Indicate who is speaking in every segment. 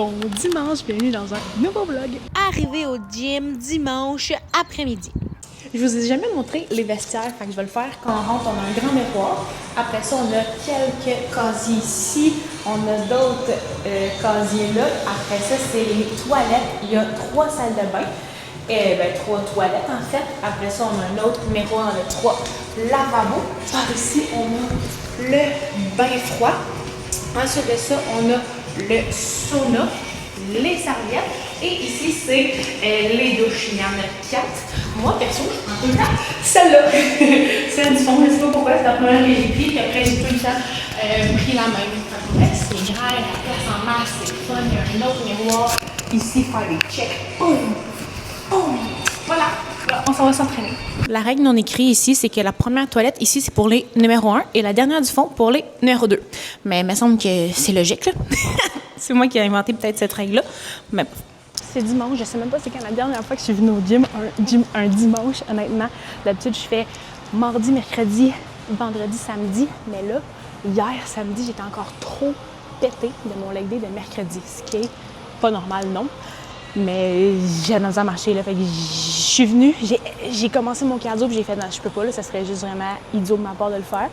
Speaker 1: Bon dimanche, bienvenue dans un nouveau vlog.
Speaker 2: Arrivé au gym dimanche après-midi.
Speaker 1: Je vous ai jamais montré les vestiaires, fait que je vais le faire quand on rentre. On a un grand miroir. Après ça, on a quelques casiers ici. On a d'autres casiers là. Après ça, c'est les toilettes. Il y a 3 salles de bain. 3 toilettes en fait. Après ça, on a un autre miroir avec 3 lavabos. Par ici, on a le bain froid. Ensuite de ça, on a le sauna, les serviettes. Et ici, c'est les douches. Il y en a 4. Moi, perso, je prends tout le temps celle-là. Celle du fond, je ne sais pas pourquoi, c'est la première que j'ai pris. Puis après, j'ai tout le temps pris la même. C'est grand, la place en masse, c'est fun. Il y a un autre miroir. Ici, faire des checks. Boum! Boum! Voilà. On s'en va s'entraîner.
Speaker 2: La règle non écrite ici, c'est que la première toilette ici, c'est pour les numéro 1 et la dernière du fond pour les numéro 2. Mais il me semble que c'est logique, là. C'est moi qui ai inventé peut-être cette règle-là. Mais
Speaker 1: c'est dimanche. Je sais même pas c'est quand la dernière fois que je suis venue au gym. Un dimanche, honnêtement. D'habitude, je fais mardi, mercredi, vendredi, samedi. Mais là, hier, samedi, j'étais encore trop pétée de mon leg day de mercredi. Ce qui est pas normal, non. Mais j'ai de à marcher, là. Fait que je suis venue, j'ai commencé mon cardio, puis j'ai fait, non, je peux pas, là, ça serait juste vraiment idiot de ma part de le faire.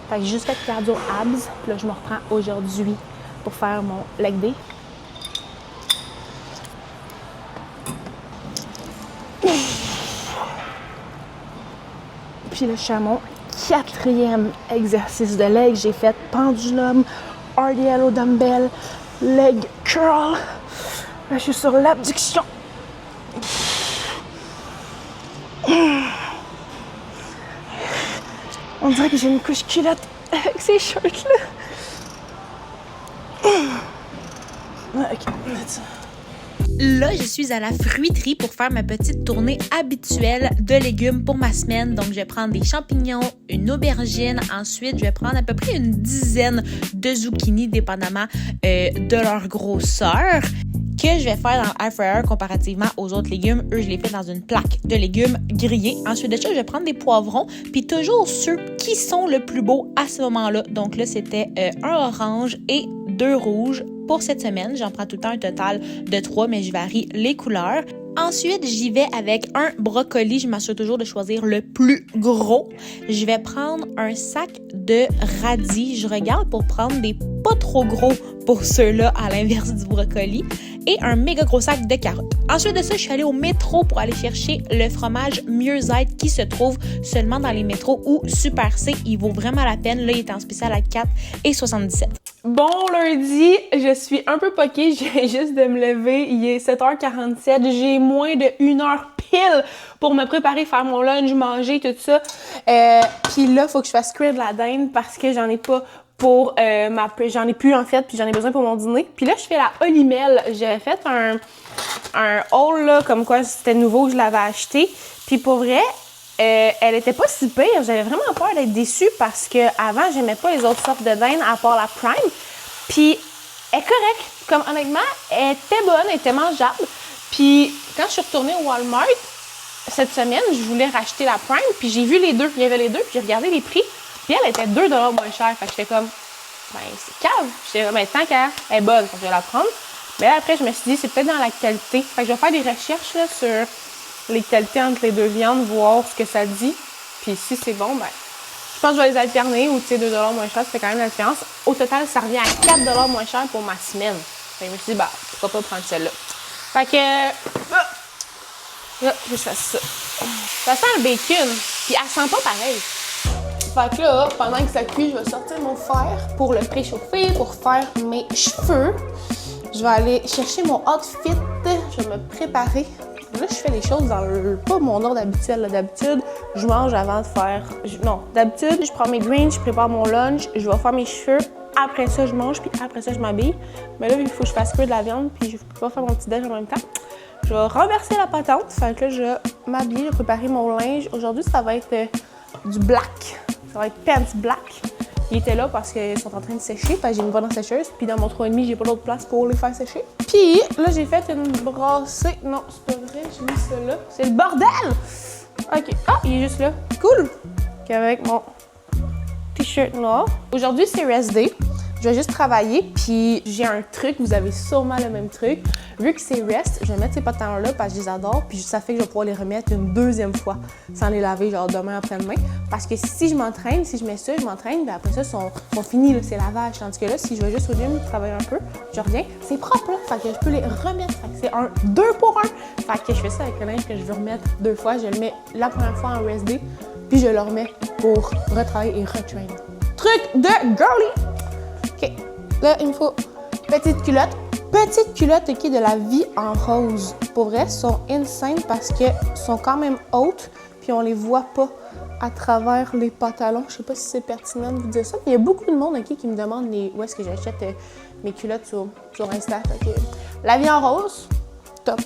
Speaker 1: Fait que j'ai juste fait cardio abs, puis là, je me reprends aujourd'hui pour faire mon leg day. Puis là, je suis à mon 4e exercice de leg. J'ai fait pendulum, RDL au dumbbell, leg curl. Là, je suis sur l'abduction. On dirait que j'ai une couche culotte avec ces shorts-là. OK, let's...
Speaker 2: Là, je suis à la fruiterie pour faire ma petite tournée habituelle de légumes pour ma semaine. Donc, je vais prendre des champignons, une aubergine. Ensuite, je vais prendre à peu près une dizaine de zucchini, dépendamment de leur grosseur, que je vais faire dans l'air fryer comparativement aux autres légumes. Eux, je les fais dans une plaque de légumes grillés. Ensuite de ça, je vais prendre des poivrons, puis toujours ceux qui sont le plus beaux à ce moment-là. Donc là, c'était un orange et 2 rouges. Pour cette semaine, j'en prends tout le temps un total de 3, mais je varie les couleurs. Ensuite, j'y vais avec un brocoli. Je m'assure toujours de choisir le plus gros. Je vais prendre un sac de radis. Je regarde pour prendre des pas trop gros pour ceux-là, à l'inverse du brocoli. Et un méga gros sac de carottes. Ensuite de ça, je suis allée au métro pour aller chercher le fromage Mieux-être qui se trouve seulement dans les métros ou Super C. Il vaut vraiment la peine. Là, il est en spécial à 4,77.
Speaker 1: Bon lundi, je suis un peu poquée, je viens juste de me lever, il est 7h47, j'ai moins de 1 heure pile pour me préparer, faire mon lunch, manger, tout ça. Puis là, il faut que je fasse cuire de la dinde parce que j'en ai pas pour j'en ai plus en fait, puis j'en ai besoin pour mon dîner. Puis là, je fais la olimel. J'avais fait un haul là, comme quoi c'était nouveau que je l'avais acheté. Puis pour vrai, elle était pas si pire. J'avais vraiment peur d'être déçue parce que avant j'aimais pas les autres sortes de dinde à part la prime. Puis elle est correcte. Comme honnêtement, elle était bonne, elle était mangeable. Puis quand je suis retournée au Walmart cette semaine, je voulais racheter la prime. Puis j'ai vu les deux. Il y avait les deux. Puis j'ai regardé les prix. Puis elle était 2 $ moins chère. Fait que j'étais comme, ben c'est cave. J'étais comme, ben tant qu'elle est bonne, je vais la prendre. Mais là après, je me suis dit, c'est peut-être dans la qualité. Fait que je vais faire des recherches là, sur les qualités entre les deux viandes, voir ce que ça dit. Puis si c'est bon, ben je pense que je vais les alterner ou tu sais 2 $ moins cher, ça fait quand même la différence. Au total, ça revient à 4 $ moins cher pour ma semaine. Fait que je me suis dit, bah, pourquoi pas prendre celle-là. Fait que là, je fais ça. Ça sent le bacon, puis elle sent pas pareil. Fait que là, pendant que ça cuit, je vais sortir mon fer pour le préchauffer, pour faire mes cheveux. Je vais aller chercher mon outfit, je vais me préparer. Là, je fais les choses dans pas mon ordre habituel. D'habitude, je mange avant de faire... d'habitude, je prends mes greens, je prépare mon lunch, je vais faire mes cheveux. Après ça, je mange, puis après ça, je m'habille. Mais là, il faut que je fasse cuire de la viande, puis je peux pas faire mon petit déj en même temps. Je vais renverser la patente. Fait que là, je vais m'habiller, je vais préparer mon linge. Aujourd'hui, ça va être du black. Ça va être pants black. Ils étaient là parce qu'ils sont en train de sécher. J'ai une bonne sécheuse. Puis dans mon 3,5, j'ai pas d'autre place pour les faire sécher. Puis là, j'ai fait une brassée. Non, c'est pas vrai, j'ai mis ça là. C'est le bordel! OK. Ah, il est juste là. Cool! Avec mon t-shirt noir. Aujourd'hui, c'est rest day. je vais juste travailler, puis j'ai un truc, vous avez sûrement le même truc. Vu que c'est rest, je vais mettre ces pantalons-là parce que je les adore, puis ça fait que je vais pouvoir les remettre une deuxième fois sans les laver, genre demain après-demain. Parce que si je m'entraîne, si je mets ça, je m'entraîne, ben après ça, sont finis, là, c'est lavage. Tandis que là, si je vais juste au gym, travailler un peu, je reviens, c'est propre, là, fait que je peux les remettre. Fait que c'est un 2 pour 1. Fait que je fais ça avec le linge que je veux remettre 2 fois. Je le mets la première fois en rest day, puis je le remets pour retravailler et retrain. Truc de girly! OK, là, il me faut petite culotte. Petites culottes, OK, de la vie en rose. Pour vrai, sont insane parce que sont quand même hautes, puis on les voit pas à travers les pantalons. Je sais pas si c'est pertinent de vous dire ça, mais il y a beaucoup de monde, OK, qui me demande où est-ce que j'achète mes culottes sur Insta. Okay. La vie en rose, top.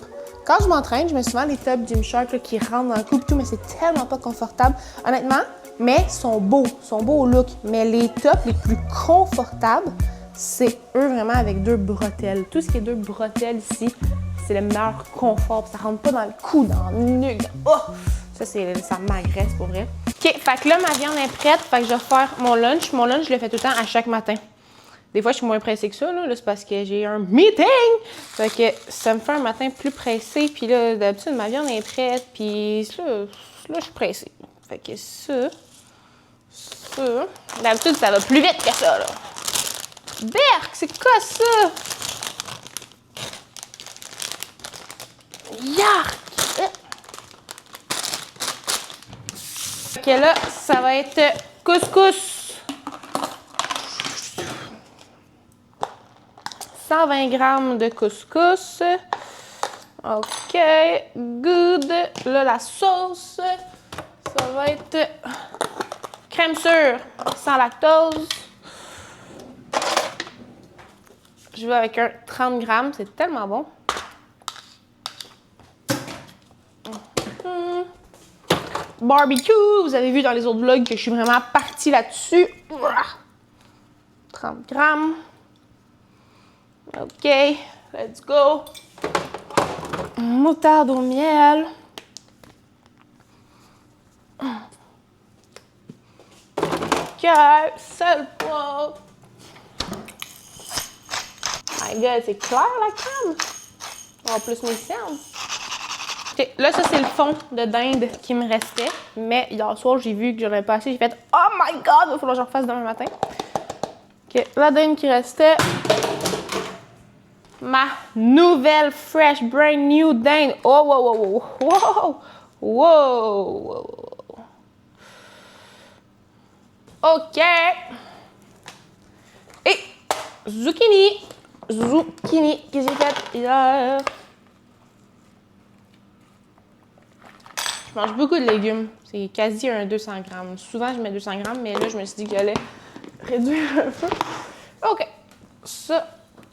Speaker 1: Quand je m'entraîne, je mets souvent les tops Gymshark là, qui rentrent dans le cou et tout, mais c'est tellement pas confortable. Honnêtement, mais sont beaux au look. Mais les tops les plus confortables, c'est eux vraiment avec 2 bretelles. Tout ce qui est 2 bretelles ici, c'est le meilleur confort. Puis ça rentre pas dans le cou, dans le nuque. Oh! Ça m'agresse pour vrai. OK, fait que là, ma viande est prête. Fait que je vais faire mon lunch. Mon lunch, je le fais tout le temps à chaque matin. Des fois, je suis moins pressée que ça. Là c'est parce que j'ai un meeting. Fait que ça me fait un matin plus pressé. Puis là, d'habitude, ma viande est prête. Puis là, je suis pressée. Fait que ça. D'habitude, ça va plus vite que ça, là. Berk, c'est quoi ça? Yark! Ok, là, ça va être couscous. 120 grammes de couscous. OK, good. Là, la sauce, ça va être crème sûre, sans lactose. Je vais avec un 30 grammes, c'est tellement bon. Barbecue, vous avez vu dans les autres vlogs que je suis vraiment partie là-dessus. 30 grammes. OK, let's go. Moutarde au miel. OK, sel, poivre. My God, c'est clair la crème. En plus mes cernes. OK, là, ça, c'est le fond de dinde qui me restait. Mais hier soir, j'ai vu que j'en avais pas assez. J'ai fait « Oh my God! Il va falloir que j'en refasse demain matin. » OK, la dinde qui restait. Ma nouvelle fresh, brand new dinde. Oh, wow, wow, wow, wow, wow. OK. Et zucchini. Zucchini que j'ai fait hier. Je mange beaucoup de légumes. C'est quasi un 200 grammes. Souvent, je mets 200 grammes, mais là, je me suis dit que j'allais réduire un peu. OK. Ça,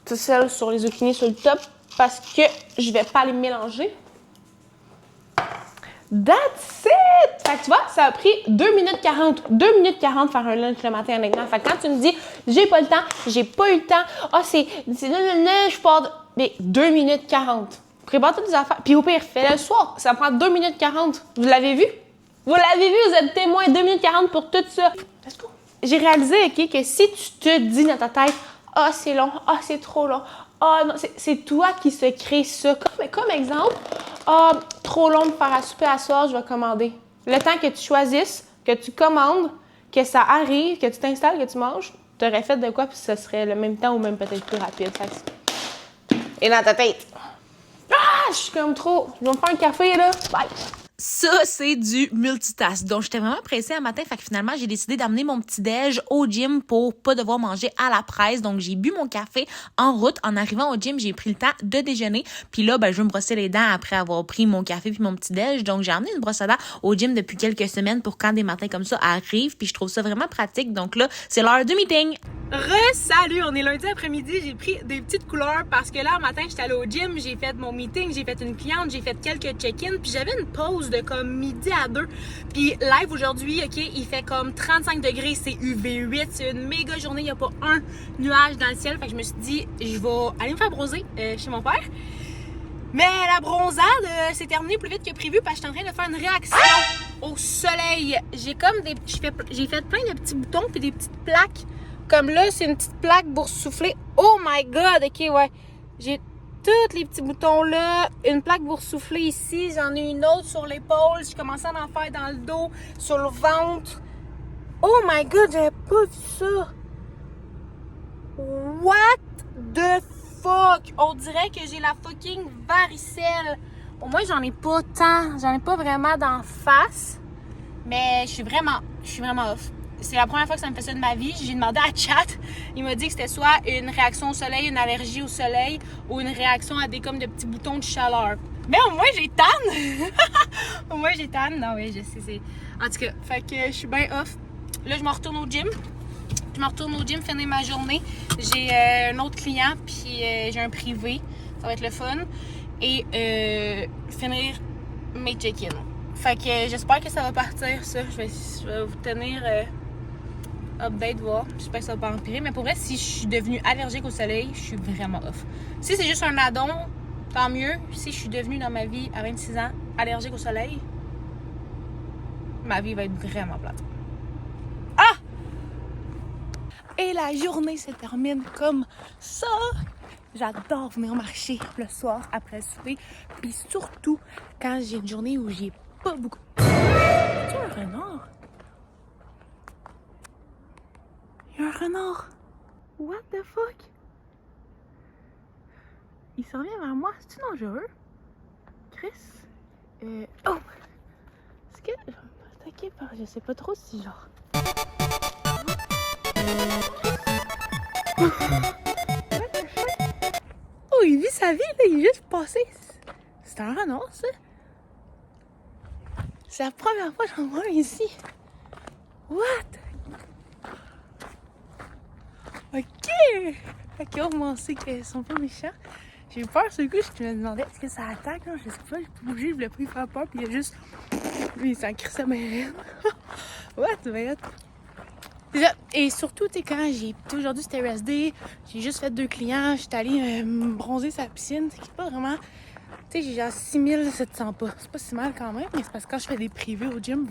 Speaker 1: c'est celle sur les zucchinis sur le top parce que je vais pas les mélanger. That's it! Fait que tu vois, ça a pris 2 minutes 40. 2 minutes 40 faire un lunch le matin, honnêtement. Fait que quand tu me dis, j'ai pas le temps, j'ai pas eu le temps, je pars de... Mais 2 minutes 40. Prépare toutes les affaires. Puis au pire, fais-le le soir. Ça prend 2 minutes 40. Vous l'avez vu? Vous l'avez vu, vous êtes témoin. 2 minutes 40 pour tout ça. Let's go. J'ai réalisé, OK, que si tu te dis dans ta tête, ah, c'est long, ah, c'est trop long, ah, non, c'est toi qui se crée ça. Comme exemple, ah, trop long de faire à souper à soir, je vais commander. Le temps que tu choisisses, que tu commandes, que ça arrive, que tu t'installes, que tu manges, tu aurais fait de quoi, puis ce serait le même temps ou même peut-être plus rapide. Et dans ta tête. Ah, je suis comme trop. Je vais me faire un café, là. Bye.
Speaker 2: Ça, c'est du multitask. Donc, j'étais vraiment pressée un matin. Fait que finalement, j'ai décidé d'amener mon petit-déj au gym pour pas devoir manger à la presse. Donc, j'ai bu mon café en route. En arrivant au gym, j'ai pris le temps de déjeuner. Puis là, je vais me brosser les dents après avoir pris mon café puis mon petit-déj. Donc, j'ai amené une brosse à dents au gym depuis quelques semaines pour quand des matins comme ça arrivent. Puis je trouve ça vraiment pratique. Donc là, c'est l'heure du meeting.
Speaker 1: Salut, on est lundi après-midi, j'ai pris des petites couleurs parce que là, un matin, j'étais allée au gym, j'ai fait mon meeting, j'ai fait une cliente, j'ai fait quelques check-ins, puis j'avais une pause de comme midi à 2. Puis live aujourd'hui, OK, il fait comme 35 degrés, c'est UV8, c'est une méga journée, il n'y a pas un nuage dans le ciel. Fait que je me suis dit, je vais aller me faire bronzer chez mon père. Mais la bronzade s'est terminée plus vite que prévu parce que j'étais en train de faire une réaction au soleil. J'ai fait plein de petits boutons puis des petites plaques Comme là, c'est une petite plaque boursouflée. Oh my God! OK, ouais. J'ai tous les petits boutons là. Une plaque boursouflée ici. J'en ai une autre sur l'épaule. Je commençais à en faire dans le dos, sur le ventre. Oh my God! J'avais pas vu ça. What the fuck? On dirait que j'ai la fucking varicelle. Au moins, j'en ai pas tant. J'en ai pas vraiment d'en face. Mais je suis vraiment off. C'est la première fois que ça me fait ça de ma vie. J'ai demandé à Chat. Il m'a dit que c'était soit une réaction au soleil, une allergie au soleil ou une réaction à des comme de petits boutons de chaleur. Mais au moins, j'ai tanne! Au moins, j'ai tanne. Non, oui, je sais. C'est... En tout cas, fait que je suis bien off. Là, je me retourne au gym. Finir ma journée. J'ai un autre client, puis j'ai un privé. Ça va être le fun. Et finir mes check-in. Fait que j'espère que ça va partir, ça. Je vais vous tenir update, voir. J'espère que ça va pas empirer. Mais pour vrai, si je suis devenue allergique au soleil, je suis vraiment off. Si c'est juste un addon, tant mieux. Si je suis devenue dans ma vie à 26 ans allergique au soleil, ma vie va être vraiment plate. Ah! Et la journée se termine comme ça. J'adore venir marcher le soir après le souper. Puis surtout, quand j'ai une journée où j'ai pas beaucoup... C'est un renard? Il y a un renard. What the fuck? Il s'en vient vers moi. C'est-tu dangereux? Chris? Oh! Est-ce que je vais me attaquer par... Je sais pas trop si genre... Oh, il vit sa vie, là. Il est juste passé. C'est un renard, ça. C'est la première fois que j'en vois un ici. What? OK! OK, on m'en sait qu'ils sont pas méchants. J'ai eu peur, ce coup, je me demandais est-ce que ça attaque, là? Je sais pas, j'ai pas bougé, je voulais pas lui faire peur, puis il a juste... Lui, il s'en crie sa mère. What? Et surtout, tu sais, quand aujourd'hui, c'était rest day, j'ai juste fait 2 clients, j'étais allée me bronzer sa piscine, c'est pas vraiment... Tu sais, j'ai genre 6700 pas. C'est pas si mal quand même, mais c'est parce que quand je fais des privés au gym,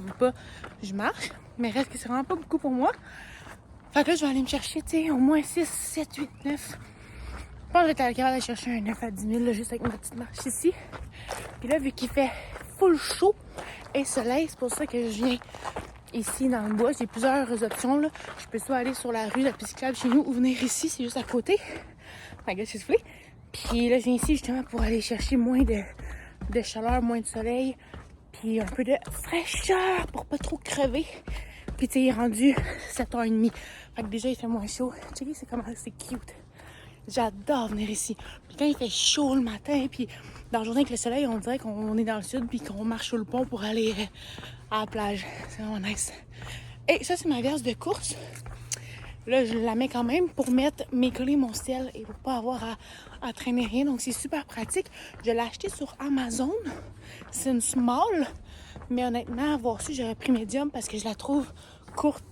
Speaker 1: je marche. Mais reste que c'est vraiment pas beaucoup pour moi. Fait que là, je vais aller me chercher, tu sais, au moins 6, 7, 8, 9. Je pense que j'étais capable d'aller chercher un 9 à 10 000, là, juste avec ma petite marche ici. Puis là, vu qu'il fait full chaud et soleil, c'est pour ça que je viens ici dans le bois. J'ai plusieurs options, là. Je peux soit aller sur la rue, la piste cyclable chez nous, ou venir ici, c'est juste à côté. Fait que je suis soufflée. Puis là, je viens ici justement pour aller chercher moins de chaleur, moins de soleil, puis un peu de fraîcheur pour pas trop crever. Puis tu sais, il est rendu 7h30. Fait que déjà, il fait moins chaud. Tu sais, c'est comment c'est cute. J'adore venir ici. Puis quand il fait chaud le matin, puis dans la journée avec le soleil, on dirait qu'on est dans le sud, puis qu'on marche sur le pont pour aller à la plage. C'est vraiment nice. Et ça, c'est ma verse de course. Là, je la mets quand même pour mettre mes colis, mon sel et pour pas avoir à traîner rien. Donc, c'est super pratique. Je l'ai acheté sur Amazon. C'est une small. Mais honnêtement, avoir su, j'aurais pris medium parce que je la trouve courte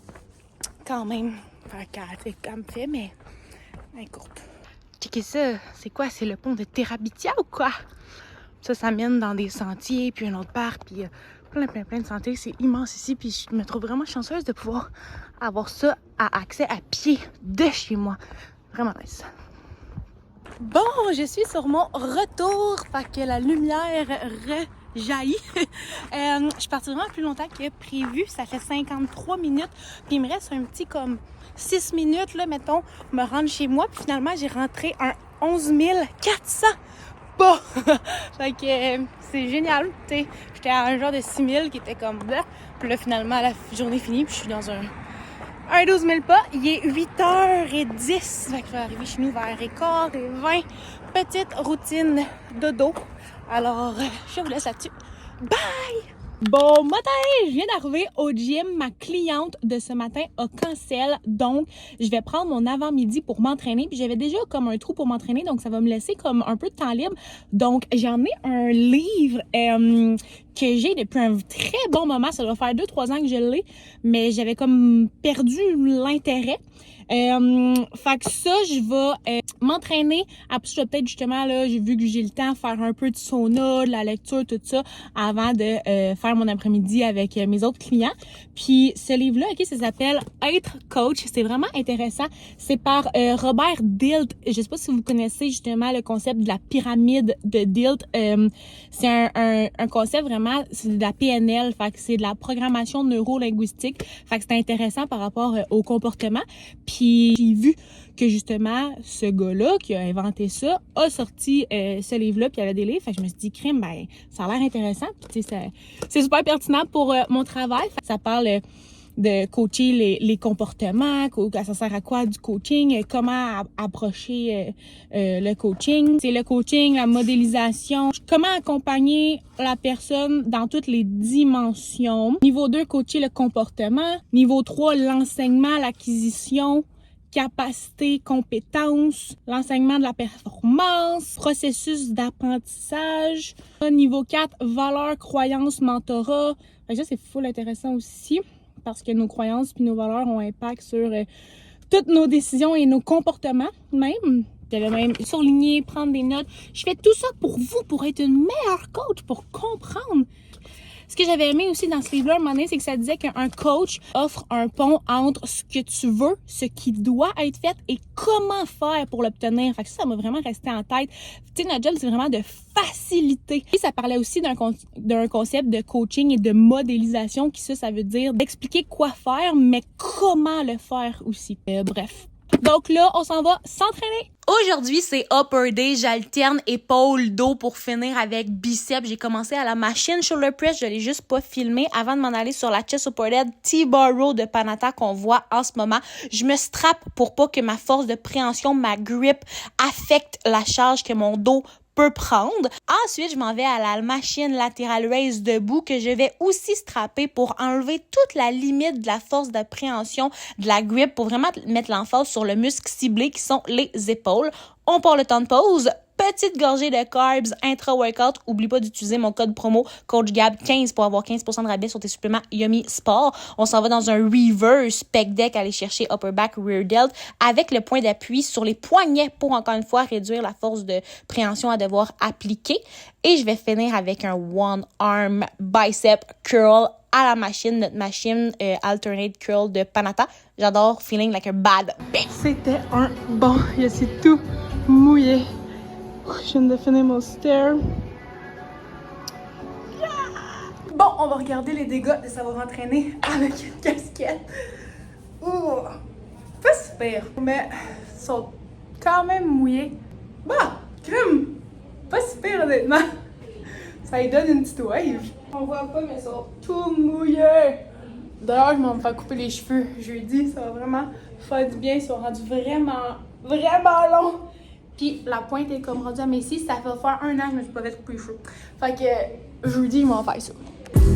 Speaker 1: quand même. Enfin, qu'elle me fait, mais courte. Checkez ça. C'est quoi? C'est le pont de Terabithia ou quoi? Ça mène dans des sentiers, puis un autre parc, puis plein de sentiers. C'est immense ici, puis je me trouve vraiment chanceuse de pouvoir avoir ça à accès à pied de chez moi. Vraiment nice. Bon, je suis sur mon retour, fait que la lumière rejaillit. Je suis partie vraiment plus longtemps que prévu. Ça fait 53 minutes, puis il me reste un petit comme 6 minutes, là, mettons, me rendre chez moi. Puis finalement, j'ai rentré un 11 400 pas. Fait que c'est génial, tu sais. J'étais à un genre de 6 000 qui était comme là. Puis là, finalement, la journée finie, puis je suis dans un 12 000 pas. Il est 8h10. Fait que je vais arriver chez nous vers 15h20. Petite routine dodo. Alors, je vous laisse là-dessus. Bye! Bon matin! Je viens d'arriver au gym. Ma cliente de ce matin a cancel. Donc, je vais prendre mon avant-midi pour m'entraîner. Puis j'avais déjà comme un trou pour m'entraîner. Donc, ça va me laisser comme un peu de temps libre. Donc, j'ai emmené un livre que j'ai depuis un très bon moment. Ça doit faire 2-3 ans que je l'ai. Mais j'avais comme perdu l'intérêt. Fait que ça, je vais m'entraîner. Après, je vais peut-être justement, là, j'ai vu que j'ai le temps, faire un peu de sauna, de la lecture, tout ça, avant de faire mon après-midi avec mes autres clients. Puis ce livre-là, OK, ça s'appelle Être coach. C'est vraiment intéressant. C'est par Robert Dilts. Je sais pas si vous connaissez justement le concept de la pyramide de Dilts. C'est un concept vraiment, c'est de la PNL, fait que c'est de la programmation neuro-linguistique. Fait que c'est intéressant par rapport au comportement. Puis j'ai vu que justement, ce gars-là qui a inventé ça a sorti ce livre-là, puis il y avait des livres. Fait que je me suis dit, crime, ben, ça a l'air intéressant. Puis tu sais, c'est super pertinent pour mon travail. Fait que ça parle de coacher les comportements, ça sert à quoi du coaching, comment approcher le coaching. C'est le coaching, la modélisation, comment accompagner la personne dans toutes les dimensions. Niveau 2, coacher le comportement. Niveau 3, l'enseignement, l'acquisition, capacité, compétences, l'enseignement de la performance, processus d'apprentissage. Niveau 4, valeurs, croyances, mentorat. Fait que ça, c'est full intéressant aussi parce que nos croyances puis nos valeurs ont impact sur toutes nos décisions et nos comportements même. J'avais même surligné, prendre des notes. Je fais tout ça pour vous, pour être une meilleure coach, pour comprendre. Ce que j'avais aimé aussi dans ce livre-là, à un moment donné, c'est que ça disait qu'un coach offre un pont entre ce que tu veux, ce qui doit être fait et comment faire pour l'obtenir. Fait que ça m'a vraiment resté en tête. Tu sais, notre job, c'est vraiment de faciliter. Et ça parlait aussi d'un concept de coaching et de modélisation qui, ça veut dire d'expliquer quoi faire, mais comment le faire aussi. Bref. Donc là, on s'en va s'entraîner.
Speaker 2: Aujourd'hui, c'est upper day. J'alterne épaule, dos pour finir avec biceps. J'ai commencé à la machine shoulder press. Je l'ai juste pas filmé avant de m'en aller sur la chest supported T-bar row de Panatta qu'on voit en ce moment. Je me strappe pour pas que ma force de préhension, ma grip affecte la charge que mon dos peut prendre. Ensuite, je m'en vais à la machine lateral raise debout que je vais aussi strapper pour enlever toute la limite de la force d'appréhension, de la grip, pour vraiment mettre l'emphase sur le muscle ciblé qui sont les épaules. On part le temps de pause. Petite gorgée de carbs intra-workout. Oublie pas d'utiliser mon code promo CoachGab15 pour avoir 15% de rabais sur tes suppléments Yummy Sport. On s'en va dans un reverse pec deck, aller chercher upper back rear delt avec le point d'appui sur les poignets pour encore une fois réduire la force de préhension à devoir appliquer. Et je vais finir avec un one arm bicep curl à la machine, notre machine alternate curl de Panatta. J'adore feeling like a bad bitch.
Speaker 1: C'était un bon, je suis tout mouillé. Je viens de finir mon stair. Yeah! Bon, on va regarder les dégâts de savoir entraîner avec une casquette. Ouh! Pas super, mais ils sont quand même mouillés. Bah, crème! Pas super honnêtement. Ça lui donne une petite wave. On voit pas, mais ils sont tout mouillés. D'ailleurs, je m'en vais me faire couper les cheveux jeudi. Ça va vraiment faire du bien. Ils sont rendus vraiment longs. Puis la pointe est comme rendue à mes cils. Ça va faire 1 an que je me suis pas fait couper les cheveux. Fait que jeudi, je m'en fais ça.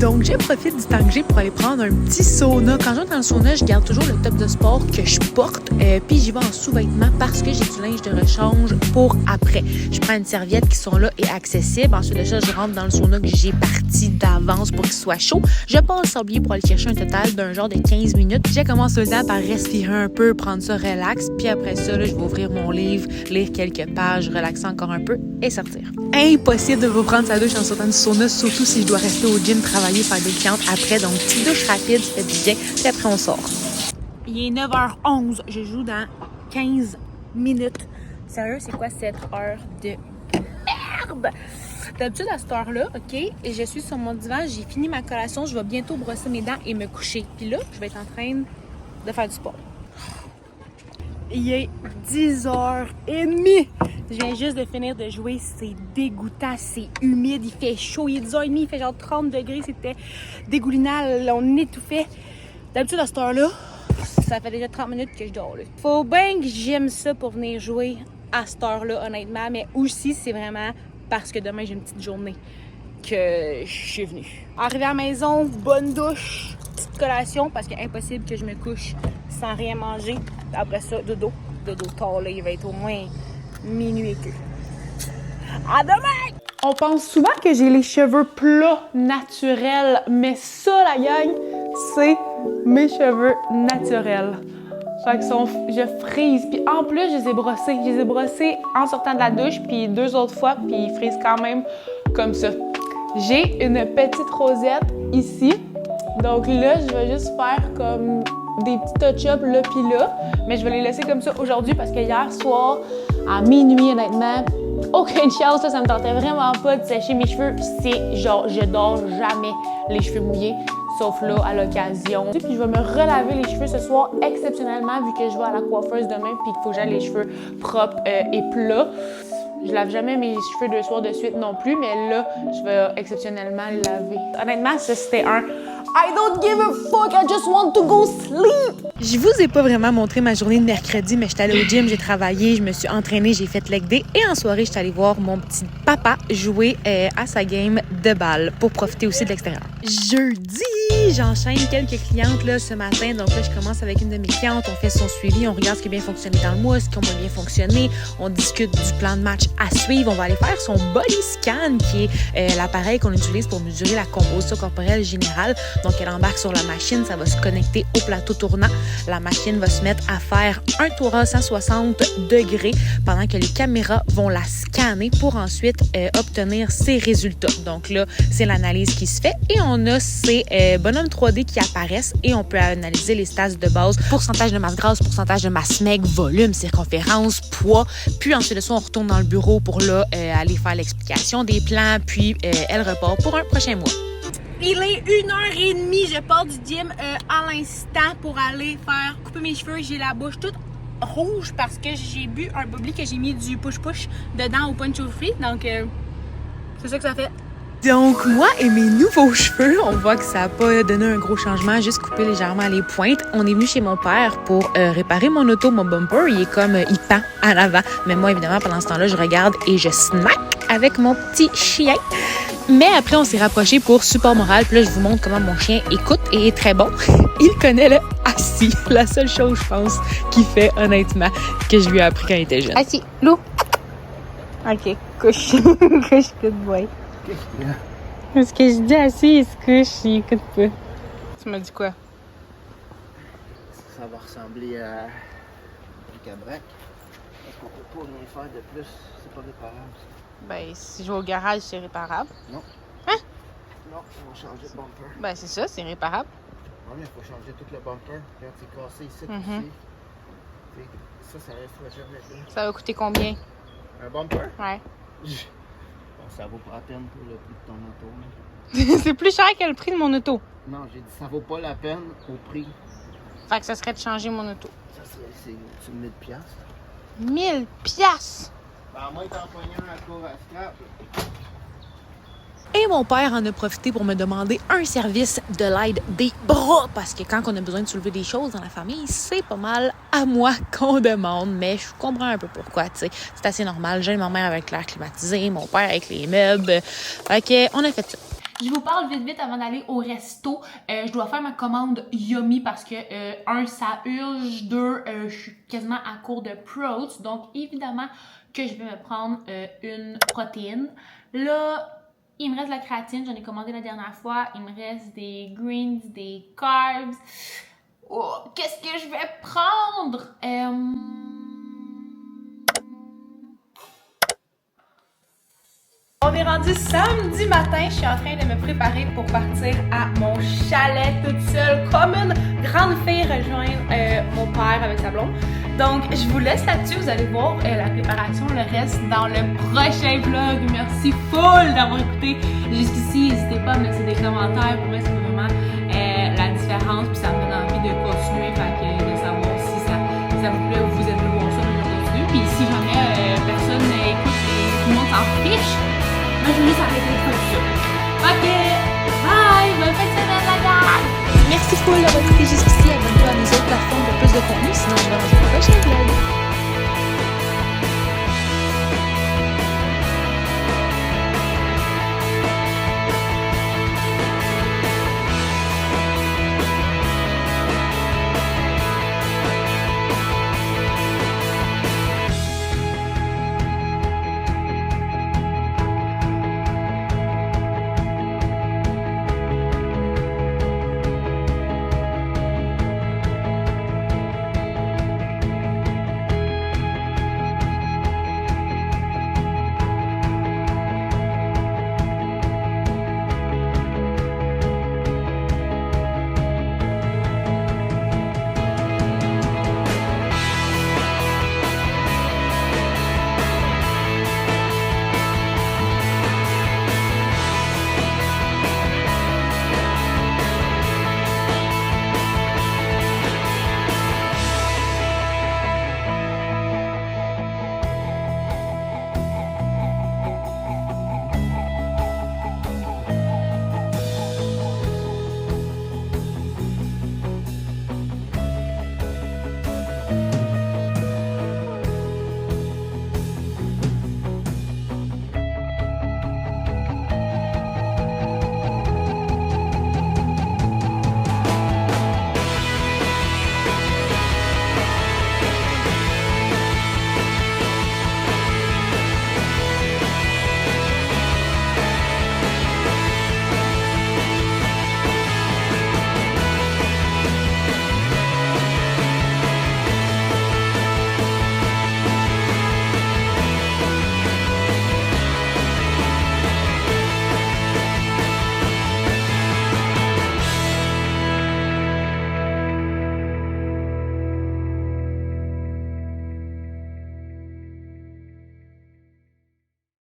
Speaker 2: Donc, je profite du temps que j'ai pour aller prendre un petit sauna. Quand je vais dans le sauna, je garde toujours le top de sport que je porte. Puis j'y vais en sous-vêtements parce que j'ai du linge de rechange pour après. Je prends une serviette qui sont là et accessibles. Ensuite de ça, je rentre dans le sauna que j'ai parti d'avance pour qu'il soit chaud. Je passe le sablier pour aller chercher un total d'un genre de 15 minutes. Je commence tout le temps par respirer un peu, prendre ça relax. Puis après ça, là, je vais ouvrir mon livre, lire quelques pages, relaxer encore un peu et sortir. Impossible de vous prendre sa douche en sortant du sauna, surtout si je dois rester au gym, travailler, faire des clientes après. Donc, petite douche rapide, ça fait du bien. Puis après, on sort. Il est 9h11. Je joue dans 15 minutes. Sérieux, c'est quoi cette heure de merde? D'habitude, à cette heure-là, OK, et je suis sur mon divan, j'ai fini ma collation, je vais bientôt brosser mes dents et me coucher. Puis là, je vais être en train de faire du sport. Il est 10h30. Je viens juste de finir de jouer. C'est dégoûtant, c'est humide, il fait chaud. Il est 10h30, il fait genre 30 degrés. C'était dégoulinant, on étouffait. D'habitude, à cette heure-là, ça fait déjà 30 minutes que je dors. Là. Faut bien que j'aime ça pour venir jouer à cette heure-là, honnêtement. Mais aussi, c'est vraiment parce que demain, j'ai une petite journée que je suis venue. Arrivé à la maison, bonne douche, petite collation, parce qu'il est impossible que je me couche sans rien manger. Après ça, dodo tard, là, il va être au moins minuit et que. À demain! On pense souvent que j'ai les cheveux plats, naturels, mais ça, la gang, c'est mes cheveux naturels.
Speaker 1: Fait que je frise. Puis en plus, je les ai brossés. Je les ai brossés en sortant de la douche, puis 2 autres fois, puis ils frisent quand même comme ça. J'ai une petite rosette ici. Donc là, je vais juste faire comme des petits touch-ups là puis là. Mais je vais les laisser comme ça aujourd'hui parce que hier soir, à minuit, honnêtement, aucune chance, ça me tentait vraiment pas de sécher mes cheveux. C'est genre, je dors jamais les cheveux mouillés, sauf là, à l'occasion. Puis je vais me relaver les cheveux ce soir exceptionnellement vu que je vais à la coiffeuse demain puis qu'il faut que j'aie les cheveux propres et plats. Je lave jamais mes cheveux 2 soirs de suite non plus, mais là, je vais exceptionnellement les laver. Honnêtement, ça c'était un I don't give a fuck, I just want to go sleep!
Speaker 2: Je vous ai pas vraiment montré ma journée de mercredi, mais j'étais allée au gym, j'ai travaillé, je me suis entraînée, j'ai fait leg day et en soirée, j'étais allée voir mon petit papa jouer à sa game de balle pour profiter aussi de l'extérieur. Jeudi, j'enchaîne quelques clientes là, ce matin, donc là, je commence avec une de mes clientes, on fait son suivi, on regarde ce qui a bien fonctionné dans le mois, ce qui a moins bien fonctionné, on discute du plan de match à suivre, on va aller faire son body scan qui est l'appareil qu'on utilise pour mesurer la composition corporelle générale. Donc, elle embarque sur la machine, ça va se connecter au plateau tournant. La machine va se mettre à faire un tour à 160 degrés pendant que les caméras vont la scanner pour ensuite obtenir ses résultats. Donc là, c'est l'analyse qui se fait et on a ces bonhommes 3D qui apparaissent et on peut analyser les stats de base, pourcentage de masse grasse, pourcentage de masse maigre, volume, circonférence, poids. Puis ensuite de ça, on retourne dans le bureau pour là aller faire l'explication des plans, puis elle repart pour un prochain mois. Il est 1h30, je pars du gym à l'instant pour aller faire couper mes cheveux. J'ai la bouche toute rouge parce que j'ai bu un bubbly que j'ai mis du push-push dedans au punch au fruits. Donc, c'est ça que ça fait. Donc, moi et mes nouveaux cheveux, on voit que ça n'a pas donné un gros changement, juste coupé légèrement les pointes. On est venu chez mon père pour réparer mon auto, mon bumper. Il est comme, il pend en avant. Mais moi, évidemment, pendant ce temps-là, je regarde et je snack avec mon petit chien. Mais après, on s'est rapproché pour support moral. Puis là, je vous montre comment mon chien écoute et est très bon. Il connaît le assis. La seule chose, je pense, qu'il fait, honnêtement, que je lui ai appris quand il était jeune. Assis, Lou. OK, couche. Couche, good boy.
Speaker 3: Qu'est-ce qu'il y a?
Speaker 2: Parce que je dis assis, il se couche, il écoute pas.
Speaker 1: Tu m'as dit quoi?
Speaker 3: Ça va ressembler à du cabrac. Parce qu'on peut pas rien faire de plus. C'est pas réparable.
Speaker 1: Ben, si je vais au garage, c'est réparable.
Speaker 3: Non.
Speaker 1: Hein?
Speaker 3: Non, on va changer de bumper.
Speaker 1: Ben, c'est ça, c'est réparable.
Speaker 3: Non, mais il faut changer tout le bumper. Quand c'est cassé ici,
Speaker 1: Mhm.
Speaker 3: ici. Ça restera jamais bien.
Speaker 1: Ça va coûter combien?
Speaker 3: Un bumper?
Speaker 1: Ouais.
Speaker 3: Bon, ça vaut pas la peine pour le prix de ton auto. Là.
Speaker 1: C'est plus cher que le prix de mon auto.
Speaker 3: Non, j'ai dit ça vaut pas la peine au prix.
Speaker 1: Fait que ça serait de changer mon auto.
Speaker 3: Ça, c'est au-dessus de 1000 piastres.
Speaker 1: 1000 piastres!
Speaker 3: Ben, à moins que t'en pognes un à court à scrap.
Speaker 2: Et mon père en a profité pour me demander un service de l'aide des bras. Parce que quand on a besoin de soulever des choses dans la famille, c'est pas mal à moi qu'on demande. Mais je comprends un peu pourquoi, tu sais. C'est assez normal. J'ai ma mère avec l'air climatisé, mon père avec les meubles. Fait qu'on a fait ça. Je vous parle vite avant d'aller au resto. Je dois faire ma commande Yummy parce que, ça urge. 2, je suis quasiment à court de protes. Donc, évidemment que je vais me prendre une protéine. Là, il me reste de la créatine. J'en ai commandé la dernière fois. Il me reste des greens, des carbs. Oh, qu'est-ce que je vais prendre? On est rendu samedi matin, je suis en train de me préparer pour partir à mon chalet toute seule, comme une grande fille rejoindre mon père avec sa blonde. Donc, je vous laisse là-dessus, vous allez voir la préparation, le reste dans le prochain vlog. Merci full d'avoir écouté jusqu'ici, n'hésitez pas à me laisser des commentaires, pour moi c'est vraiment la différence, puis ça me